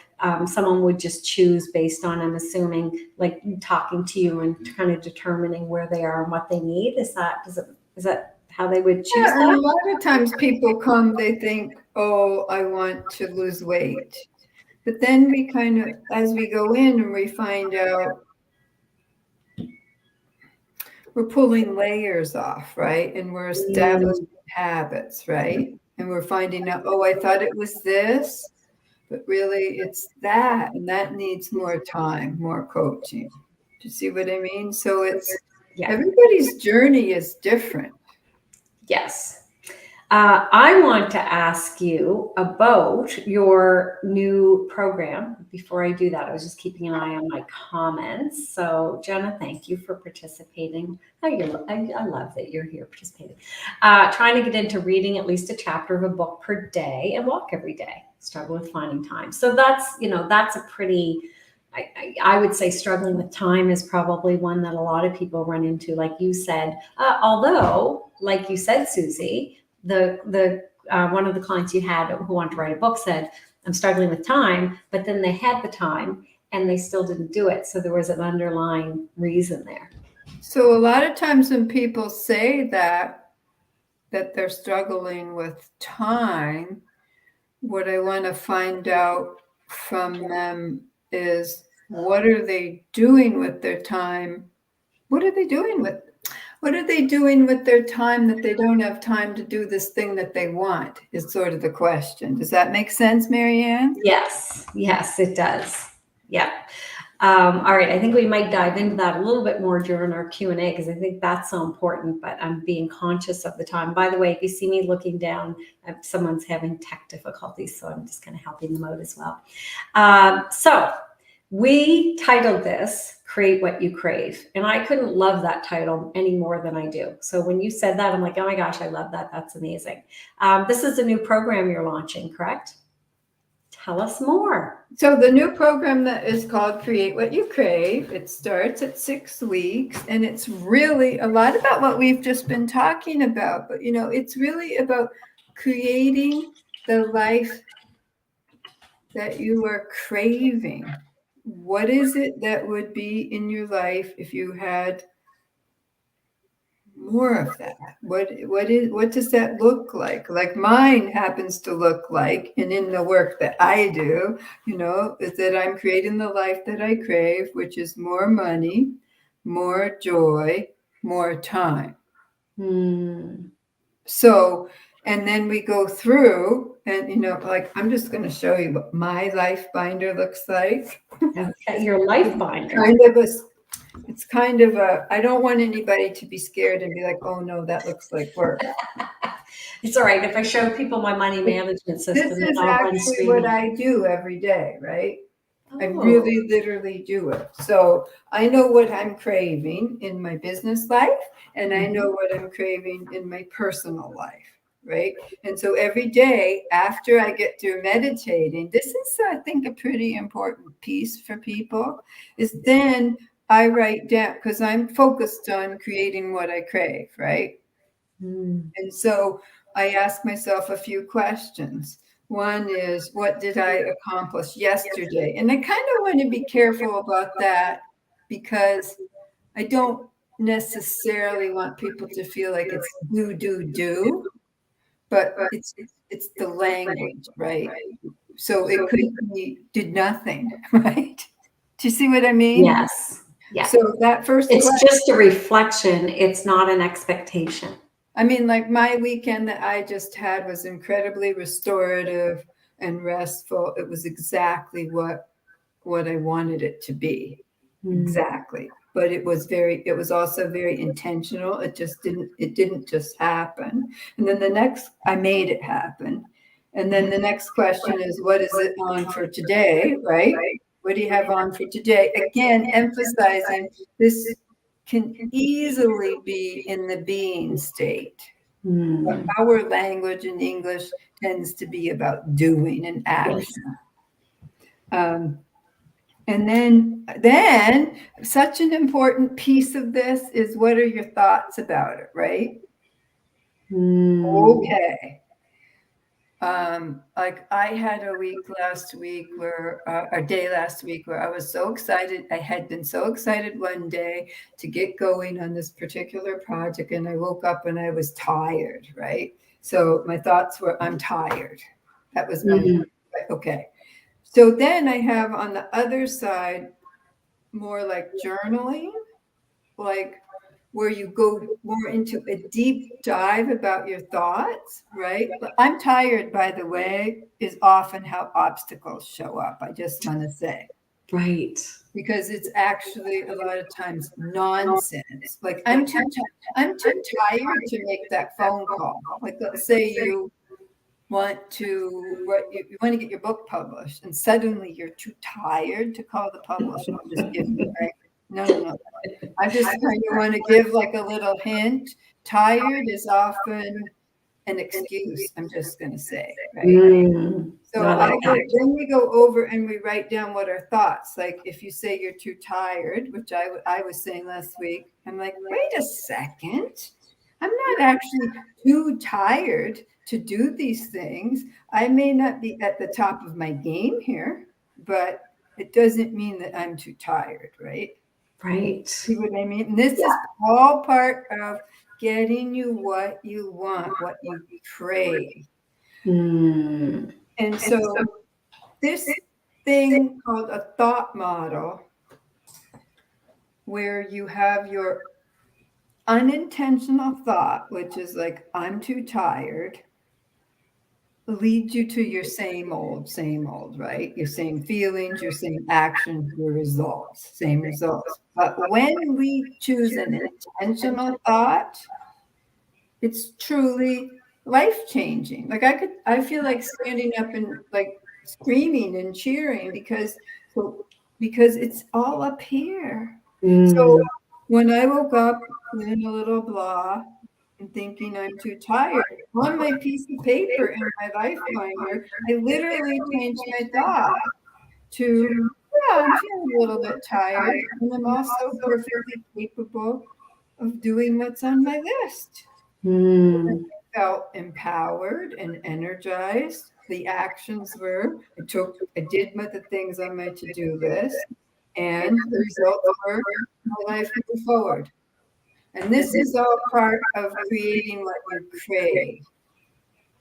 someone would just choose based on, I'm assuming, like talking to you and kind of determining where they are and what they need. Is that how they would choose Yeah, and a that? lot of times people come, they think, oh, I want to lose weight. But then we kind of, as we go in and we find out, we're pulling layers off, right? And we're establishing habits, right? And we're finding out, oh, I thought it was this, but really it's that. And that needs more time, more coaching. Do you see what I mean? So everybody's journey is different. Yes. I want to ask you about your new program. Before I do that, I was just keeping an eye on my comments. So, Jenna, thank you for participating. I love that you're here participating. Trying to get into reading at least a chapter of a book per day and walk every day. Struggle with finding time. So that's a pretty. I would say struggling with time is probably one that a lot of people run into, like you said. Although, like you said, Susy, the one of the clients you had who wanted to write a book said, I'm struggling with time, but then they had the time and they still didn't do it. So there was an underlying reason there. So a lot of times when people say that they're struggling with time, what I want to find out from them is, what are they doing with their time? What are they doing with their time that they don't have time to do this thing that they want, is sort of the question. Does that make sense, Marianne? Yes, it does. Yeah. All right, I think we might dive into that a little bit more during our Q&A because I think that's so important, but I'm being conscious of the time. By the way, if you see me looking down, someone's having tech difficulties, so I'm just kind of helping them out as well. So we titled this Create What You Crave, and I couldn't love that title any more than I do. So when you said that, I'm like, oh my gosh, I love that. That's amazing. This is a new program you're launching, correct? Tell us more. So the new program that is called Create What You Crave, it starts at 6 weeks, and it's really a lot about what we've just been talking about. But, it's really about creating the life that you are craving. What is it that would be in your life if you had more of that? What does that look like? Like mine happens to look like, and in the work that I do, is that I'm creating the life that I crave, which is more money, more joy, more time. So, and then we go through and, like, I'm just going to show you what my life binder looks like. Okay, your life binder. It's kind of I don't want anybody to be scared and be like, oh no, that looks like work. It's all right. If I show people my money management system, this is actually what I do every day, right? I really literally do it. So I know what I'm craving in my business life, and I know what I'm craving in my personal life, right? And so every day after I get through meditating, this is, I think, a pretty important piece for people, is then I write down, because I'm focused on creating what I crave, right? And so I ask myself a few questions. One is, what did I accomplish yesterday? And I kind of want to be careful about that because I don't necessarily want people to feel like it's do, but it's the language, right? So it could be did nothing, right? Do you see what I mean? Yes. Yeah. So that first It's question, just a reflection. It's not an expectation. I mean, like my weekend that I just had was incredibly restorative and restful. It was exactly what I wanted it to be. Exactly. But it was also very intentional. It didn't just happen. And then I made it happen. And then the next question is, what is it on for today, right? What do you have on for today? Again, emphasizing this can easily be in the being state. But our language in English tends to be about doing and action. And then such an important piece of this is, what are your thoughts about it, right? Okay. Like I had a day last week where I was so excited. I had been so excited one day to get going on this particular project, and I woke up and I was tired, right? So my thoughts were, I'm tired. That was okay. So then I have on the other side more like journaling, like where you go more into a deep dive about your thoughts, right? I'm tired, by the way, is often how obstacles show up. I just want to say. Right. Because it's actually a lot of times nonsense. Like I'm too tired to make that phone call. Like let's say you want to get your book published, and suddenly you're too tired to call the publisher. I'm just kidding, right? No. I just kind of want to give like a little hint. Tired is often an excuse, I'm just going to say, right? So then we go over and we write down what our thoughts. Like if you say you're too tired, which I was saying last week, I'm like, wait a second. I'm not actually too tired to do these things. I may not be at the top of my game here, but it doesn't mean that I'm too tired, right? Right. See what I mean? And this is all part of getting you what you want, what you crave. And so this thing called a thought model, where you have your unintentional thought, which is like, I'm too tired, leads you to your same old, right? Your same feelings, your same actions, your results, same results. But when we choose an intentional thought, it's truly life-changing. Like I feel like standing up and like screaming and cheering because it's all up here. So when I woke up feeling a little blah and thinking I'm too tired, on my piece of paper in my life binder, I literally changed my thought to, yeah, I'm feeling a little bit tired, and I'm also perfectly capable of doing what's on my list. I felt empowered and energized. The actions were, I did the things on my to-do list, and the results were, my life moved forward. And this is all part of creating what you crave.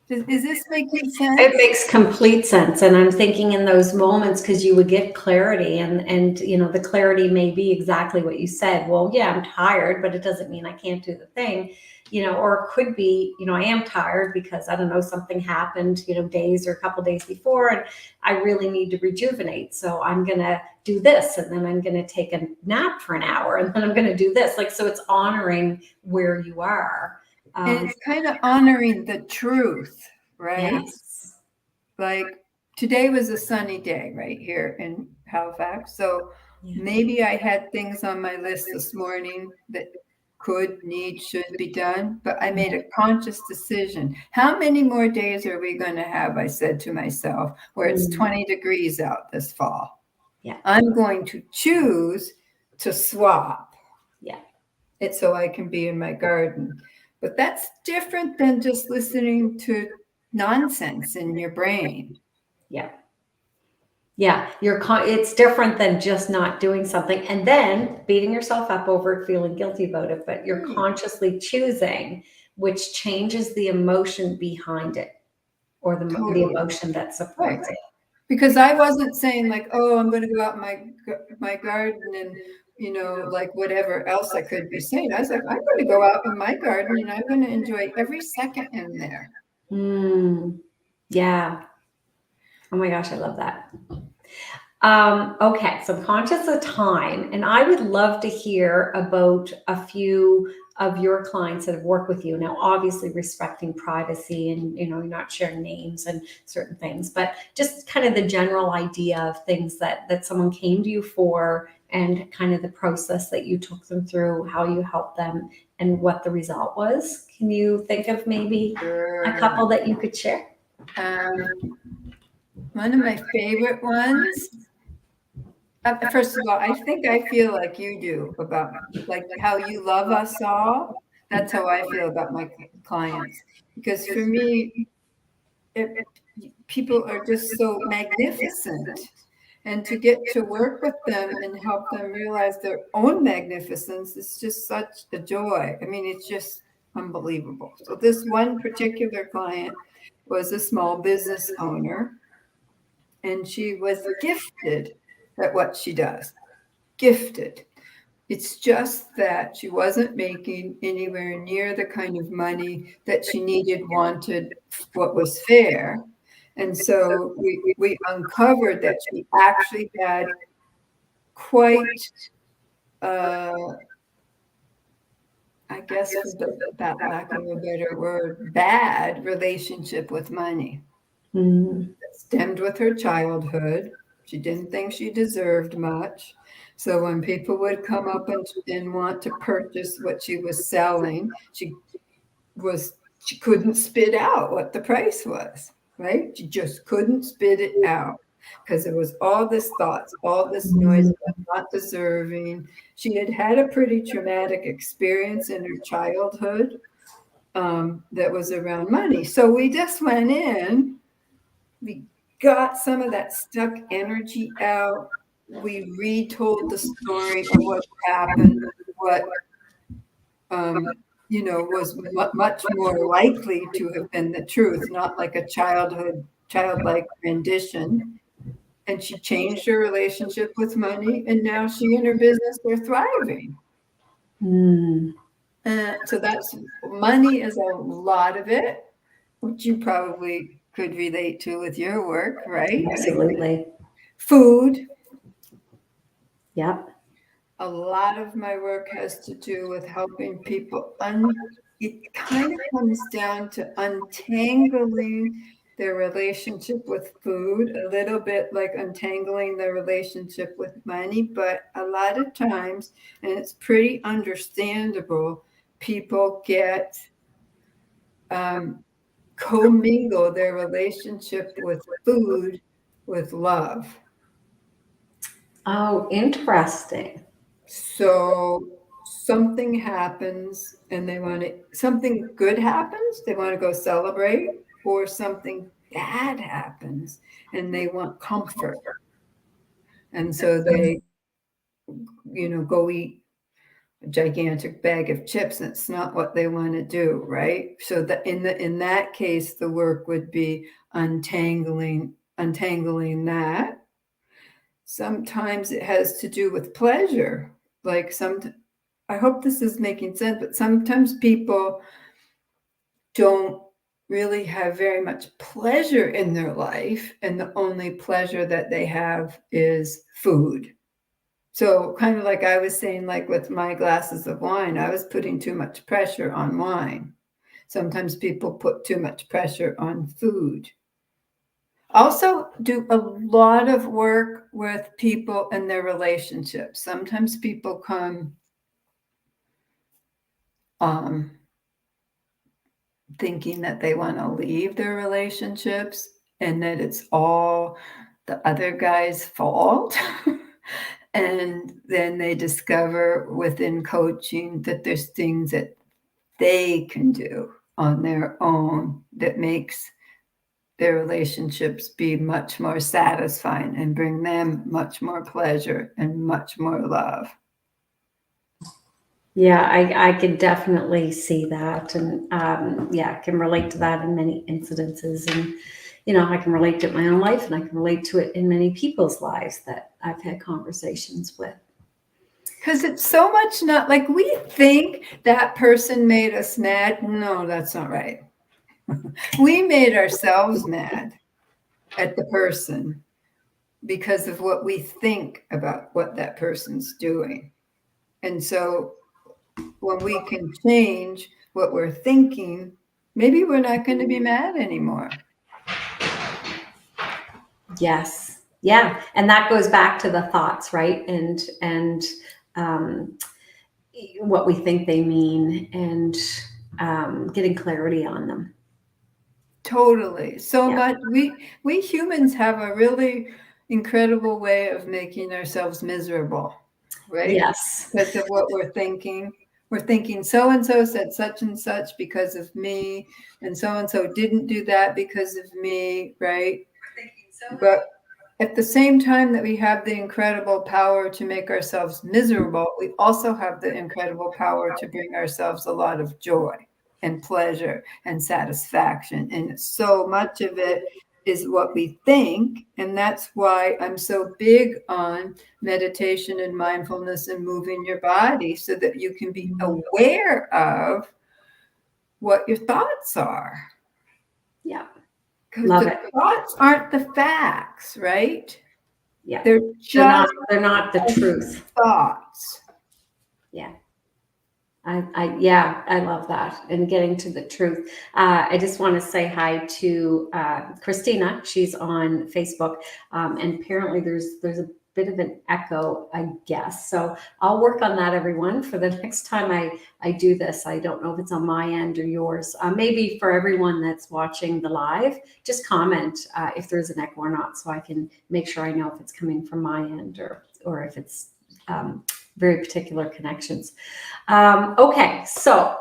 Is this making sense? It makes complete sense. And I'm thinking in those moments, because you would get clarity, and the clarity may be exactly what you said. Well, yeah, I'm tired, but it doesn't mean I can't do the thing, or it could be, I am tired because I don't know, something happened, days or a couple days before, and I really need to rejuvenate. So I'm going to do this, and then I'm going to take a nap for an hour, and then I'm going to do this. So it's honoring where you are. And it's kind of honoring the truth, right? Yes. Like today was a sunny day right here in Halifax. So maybe I had things on my list this morning that should be done, but I made a conscious decision. How many more days are we going to have, I said to myself, where it's 20 degrees out this fall? Yeah. I'm going to choose to swap. Yeah. So I can be in my garden. But that's different than just listening to nonsense in your brain. Yeah. Yeah, it's different than just not doing something and then beating yourself up over it, feeling guilty about it, but you're Right. consciously choosing, which changes the emotion behind it, or the Totally. emotion that Right. supports it. Because I wasn't saying like, oh, I'm going to go out in my garden and, like whatever else I could be saying. I was like, I'm going to go out in my garden and I'm going to enjoy every second in there. Yeah. Oh my gosh, I love that. Okay, so I'm conscious of time, and I would love to hear about a few of your clients that have worked with you. Now, obviously, respecting privacy, and you're not sharing names and certain things, but just kind of the general idea of things that someone came to you for, and kind of the process that you took them through, how you helped them, and what the result was. Can you think of maybe a couple that you could share? One of my favorite ones. First of all, I think I feel like you do about like how you love us all. That's how I feel about my clients. Because for me, people are just so magnificent. And to get to work with them and help them realize their own magnificence is just such a joy. I mean, it's just unbelievable. So this one particular client was a small business owner, and she was gifted at what she does. Gifted. It's just that she wasn't making anywhere near the kind of money that she needed, wanted, what was fair. And so we uncovered that she actually had quite, I guess, for that lack of a better word, bad relationship with money. Mm. It stemmed with her childhood. She didn't think she deserved much. So when people would come up and want to purchase what she was selling, she couldn't spit out what the price was, right? She just couldn't spit it out because there was all this thoughts, all this noise about not deserving. She had had a pretty traumatic experience in her childhood that was around money. So we just went in, we got some of that stuck energy out. We retold the story of what happened, what was much more likely to have been the truth, not like a childlike rendition. And she changed her relationship with money, and now she and her business are thriving. Mm. So that's money is a lot of it, which you probably could relate to with your work, right? Absolutely. Food. Yep. A lot of my work has to do with helping people. It kind of comes down to untangling their relationship with food, a little bit like untangling their relationship with money, but a lot of times, and it's pretty understandable, people get commingle their relationship with food with love. Oh, interesting. So something happens and something good happens, they want to go celebrate, or something bad happens and they want comfort. And so they, go eat a gigantic bag of chips, and it's not what they want to do, right? So that in that case, the work would be untangling that. Sometimes it has to do with pleasure. Like I hope this is making sense, but sometimes people don't really have very much pleasure in their life, and the only pleasure that they have is food. So kind of like I was saying, like with my glasses of wine, I was putting too much pressure on wine. Sometimes people put too much pressure on food. Also do a lot of work with people and their relationships. Sometimes people come thinking that they want to leave their relationships and that it's all the other guy's fault. And then they discover within coaching that there's things that they can do on their own that makes their relationships be much more satisfying and bring them much more pleasure and much more love. Yeah, I can definitely see that, and yeah, I can relate to that in many incidences, and I can relate to it in my own life, and I can relate to it in many people's lives that I've had conversations with. Because it's so much not like we think that person made us mad. No, that's not right. We made ourselves mad at the person because of what we think about what that person's doing. And so when we can change what we're thinking, maybe we're not going to be mad anymore. Yes, yeah, and that goes back to the thoughts, right? And um, what we think they mean, and getting clarity on them. Totally. So Yeah. much we humans have a really incredible way of making ourselves miserable, right? Yes. Because of what we're thinking. We're thinking so and so said such and such because of me, and so didn't do that because of me, right? But at the same time that we have the incredible power to make ourselves miserable, we also have the incredible power to bring ourselves a lot of joy and pleasure and satisfaction. And so much of it is what we think. And that's why I'm so big on meditation and mindfulness and moving your body so that you can be aware of what your thoughts are. Yeah. Because Love the it. thoughts aren't the facts, right? Yeah. They're They're not. just They're not the truth. thoughts. Yeah. Yeah, I love that, and getting to the truth. I just want to say hi to Christina. She's on Facebook, and apparently there's a bit of an echo, I guess. So I'll work on that, everyone, for the next time I do this. I don't know if it's on my end or yours. Maybe for everyone that's watching the live, just comment if there's an echo or not, so I can make sure I know if it's coming from my end or if it's very particular connections. Okay, so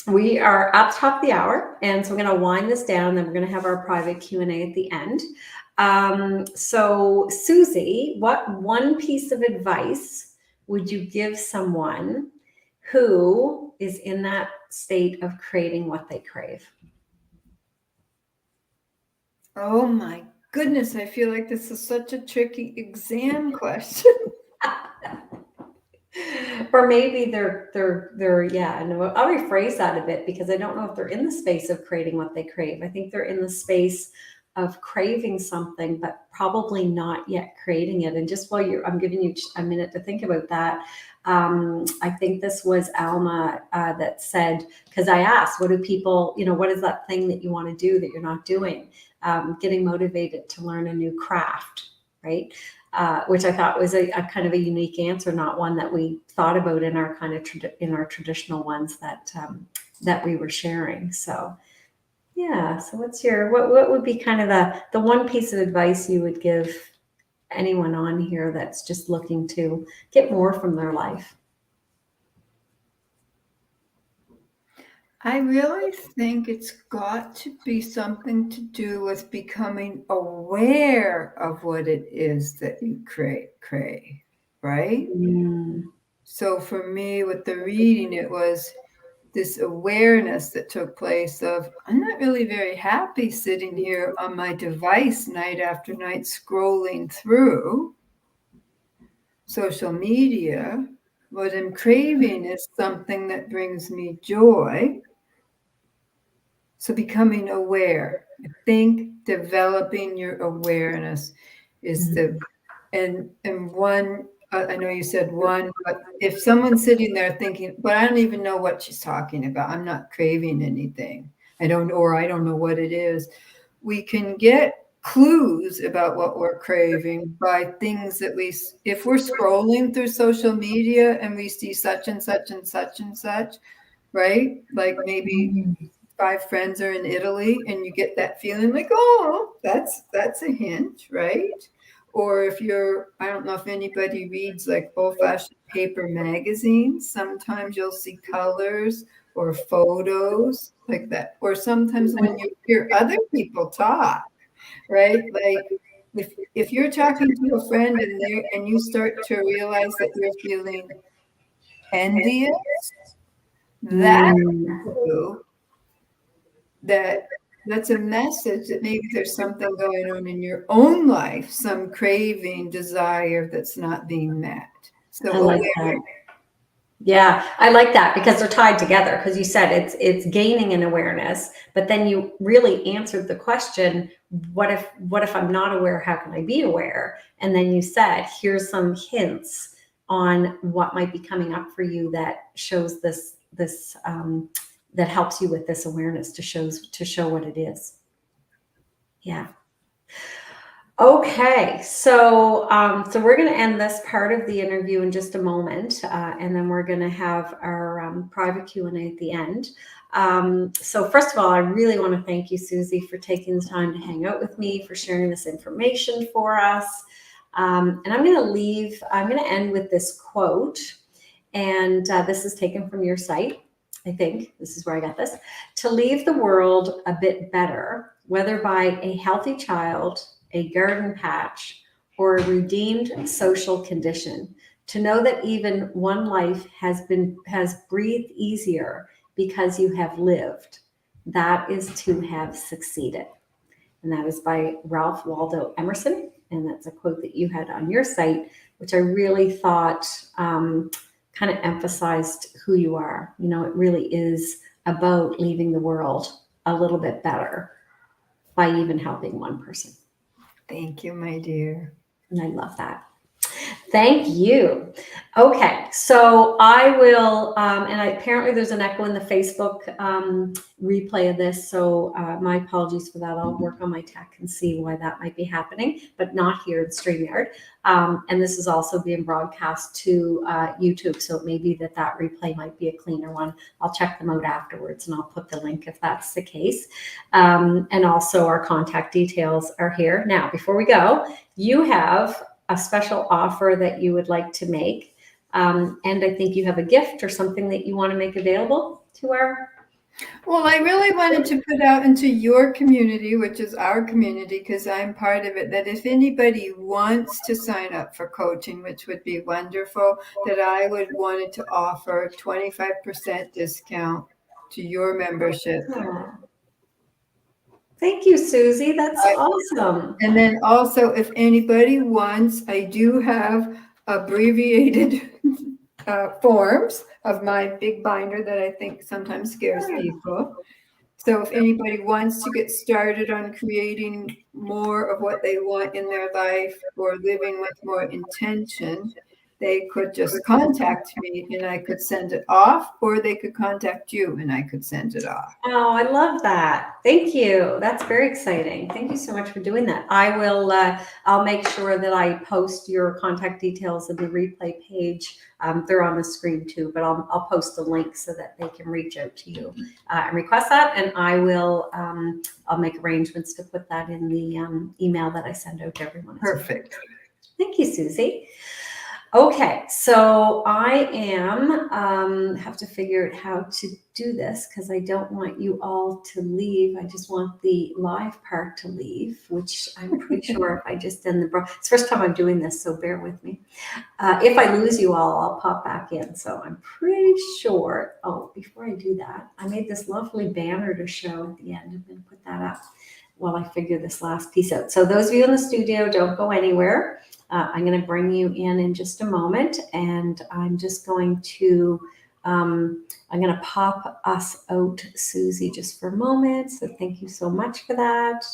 we are at the top of the hour, and so we're going to wind this down, and then we're going to have our private Q&A at the end. So Susy, what one piece of advice would you give someone who is in that state of creating what they crave? Oh my goodness, I feel like this is such a tricky exam question. Or maybe they're yeah, and I'll rephrase that a bit, because I don't know if they're in the space of creating what they crave. I think they're in the space of craving something, but probably not yet creating it. And just while I'm giving you a minute to think about that, I think this was Alma that said, because I asked, what do people, what is that thing that you want to do that you're not doing? Getting motivated to learn a new craft, right? Which I thought was a kind of a unique answer, not one that we thought about in our kind of in our traditional ones that we were sharing. So yeah. So what would be kind of the one piece of advice you would give anyone on here that's just looking to get more from their life? I really think it's got to be something to do with becoming aware of what it is that you crave, right? So for me, with the reading, it was this awareness that took place of, I'm not really very happy sitting here on my device night after night scrolling through social media. What I'm craving is something that brings me joy. So becoming aware, I think developing your awareness is and one, I know you said one, but if someone's sitting there thinking, but I don't even know what she's talking about, I'm not craving anything, I don't know what it is, we can get clues about what we're craving by things that if we're scrolling through social media and we see such and such and such and such, right? Like maybe 5 friends are in Italy and you get that feeling like, oh, that's a hint, right? Or if I don't know if anybody reads like old-fashioned paper magazines, sometimes you'll see colors or photos like that. Or sometimes when you hear other people talk, right? Like if you're talking to a friend and you start to realize that you're feeling envious, that's Mm, a clue that's a message that maybe there's something going on in your own life, some craving, desire that's not being met. So I like that. Yeah, I like that because they're tied together. Because you said it's gaining an awareness, but then you really answered the question, what if I'm not aware? How can I be aware? And then you said, here's some hints on what might be coming up for you that shows this that helps you with this awareness to show what it is. Yeah. Okay, so we're going to end this part of the interview in just a moment, and then we're going to have our private Q&A at the end. So first of all, I really want to thank you, Susy, for taking the time to hang out with me, for sharing this information for us. And I'm going to end with this quote, and this is taken from your site. I think this is where I got this. To leave the world a bit better, whether by a healthy child, a garden patch, or a redeemed social condition, to know that even one life has breathed easier because you have lived, that is to have succeeded. And that is by Ralph Waldo Emerson. And that's a quote that you had on your site, which I really thought kind of emphasized who you are. You know, it really is about leaving the world a little bit better by even helping one person. Thank you, my dear. And I love that. Thank you. Okay, so I will, apparently there's an echo in the Facebook replay of this, so my apologies for that. I'll work on my tech and see why that might be happening, but not here in StreamYard. And this is also being broadcast to YouTube, so it may be that replay might be a cleaner one. I'll check them out afterwards, and I'll put the link if that's the case. And also our contact details are here. Now, before we go, you have a special offer that you would like to make. And I think you have a gift or something that you want to make available to our. Well, I really wanted to put out into your community, which is our community, because I'm part of it, that if anybody wants to sign up for coaching, which would be wonderful, that I would wanted to offer 25% discount to your membership. Oh. Thank you, Susy. That's awesome. And then also, if anybody wants, I do have abbreviated forms of my big binder that I think sometimes scares people. So if anybody wants to get started on creating more of what they want in their life or living with more intention, they could just contact me and I could send it off, or they could contact you and I could send it off. Oh, I love that. Thank you. That's very exciting. Thank you so much for doing that. I will, I'll make sure that I post your contact details in the replay page. They're on the screen too, but I'll post a link so that they can reach out to you and request that. And I will, I'll make arrangements to put that in the email that I send out to everyone. Perfect. Thank you, Susy. Okay, so I have to figure out how to do this because I don't want you all to leave. I just want the live part to leave, which I'm pretty sure if I just end it's the first time I'm doing this, so bear with me. If I lose you all, I'll pop back in. So I'm pretty sure. Oh, before I do that, I made this lovely banner to show at the end. I'm going to put that up while I figure this last piece out. So those of you in the studio, don't go anywhere. I'm going to bring you in just a moment, and I'm just going to pop us out, Susy, just for a moment. So thank you so much for that.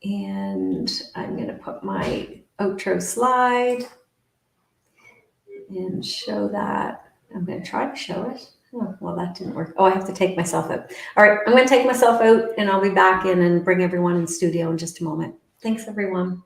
And I'm going to put my outro slide and show that. I'm going to try to show it. Oh, well, that didn't work. Oh, I have to take myself out. All right, I'm going to take myself out, and I'll be back in and bring everyone in studio in just a moment. Thanks, everyone.